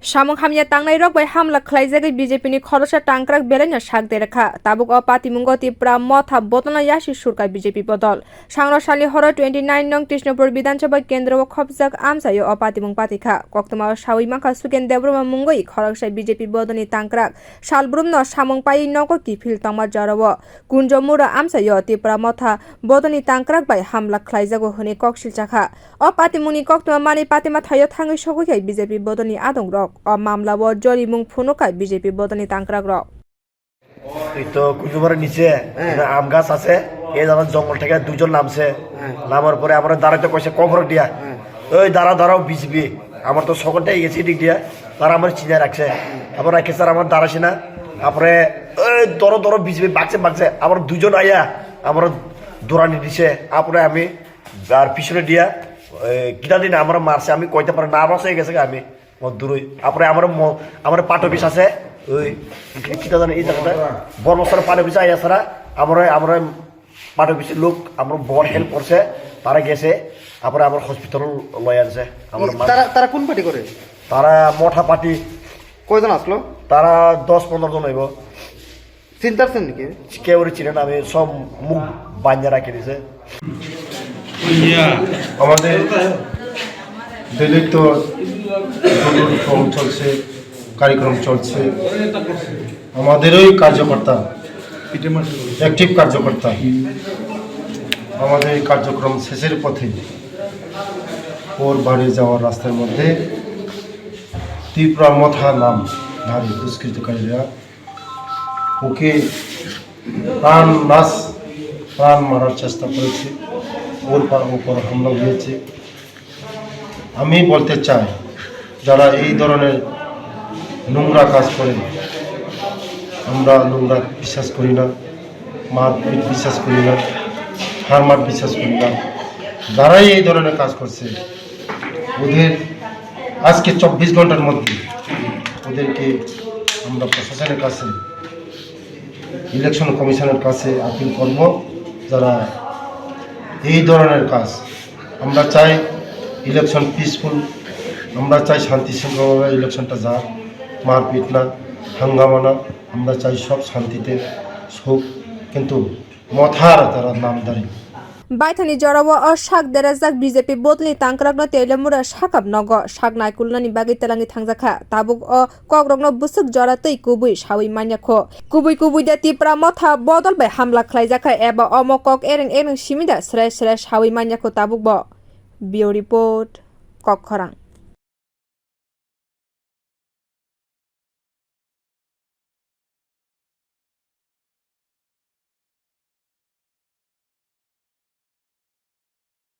Samung hamya tangnai rok bai hamla khlaijagui BJP ni khorosa tangkrak belanya sakde rakha tabuk o patimungo tipra motha botona yashi surkai BJP bodol sangro sali horo 29 nong Krishnapur Bidhanasabha Kendra o khopjak amsayo o patimung patikha koktoma sawi mangkha suken debroma mungoi khoroksa BJP bodoni tangkrak salbrumno samung pai nogo kifil tangma jarawo kunjomura amsayo tipra motha bodoni tangkrak bai hamla khlaijago hone koksil chakha o patimungni koktoma mani patima thayo thangai sogokai BJP bodoni adong rok o মামলা ও জরিমুং ফুনুকায় BJP বদনি তাংক্রাক rock এই তো কুজুমারের নিচে আম গাছ আছে এই যখন জঙ্গল থেকে দুজন নামছে নামার পরে আমরা দাঁড়াতে কইছে কবর দিয়া ওই দাঁড়াও বিজেপি আমার তো সকলটাই গেছি দিক দিয়া তারা আমার চিনে রাখছে আবার রাখে স্যার আমার দাঁড়াছি না তারপরে ওই দরো বিজেপি বাগছে আবার দুজন আইয়া আমার দৌড়ানি দিছে তারপরে আমি আর পিছনে দিয়া কিনা দিন আমরা মারছে আমি কইতে পারি নার্ভাস হয়ে গেছে আমি দূরই তারপরে আমার পাট অফিস আছে ওই কিটা জানি এই জায়গাটা বর্মস্থানের পাট অফিস আইয়া ছাড়া আমরা পাট অফিসের লোক আমার বড় হেল্প করছে তারা গেছে তারপরে আমার হসপিটাল লই আনছে আমার তারা কোন পার্টি করে তারা মঠা পার্টি কয়জন আসলো তারা 10-15 জন হইব চিন্তাছেন নাকি কেউ চিনেন আমি সব মুখ বাঞ্জা রাখি দিছে আমাদের দিল্লির তো ফর্ম চলছে কার্যক্রম চলছে আমাদেরই কার্যকর্তা অ্যাক্টিভ কার্যকর্তা আমাদের কার্যক্রম শেষের পথে ওর বাড়ি যাওয়ার রাস্তার মধ্যে তীব্র মথা নাম ধারী দুষ্কৃতকারীরা ওকে প্রাণ মারার চেষ্টা করেছে ওর উপর হামলা হয়েছে আমি বলতে চাই যারা এই ধরনের নোংরা কাজ করে আমরা নোংরা বিশ্বাস করি না মারপিট বিশ্বাস করি না হারমার বিশ্বাস করি না যারাই এই ধরনের কাজ করছে ওদের আজকে 24 ঘন্টার মধ্যে ওদেরকে আমরা প্রশাসনের কাছে ইলেকশন কমিশনের কাছে আপিল করব যারা এই ধরনের কাজ আমরা চাই ইলেকশন পিসফুল আমরা চাই শান্তি শৃঙ্খলাভাবে ইলেকশনটা যাক মারপিট না হাঙ্গামা না আমরা চাই সব শান্তিতে হোক কিন্তু মথার তারা নামদারি বাইথানি জরাwo o sak derajak BJP bodni tangkrakno telemura sakap nogo sak naikulnani bagi telangi thangjakha tabuk o kogrokno busuk jora tei kubui sawi manyakho kubui da tipra motha bodol bai hamla khlaijakha eba omokok ereng simida srai sawi manyakho tabuk bo bio report kokkhorang।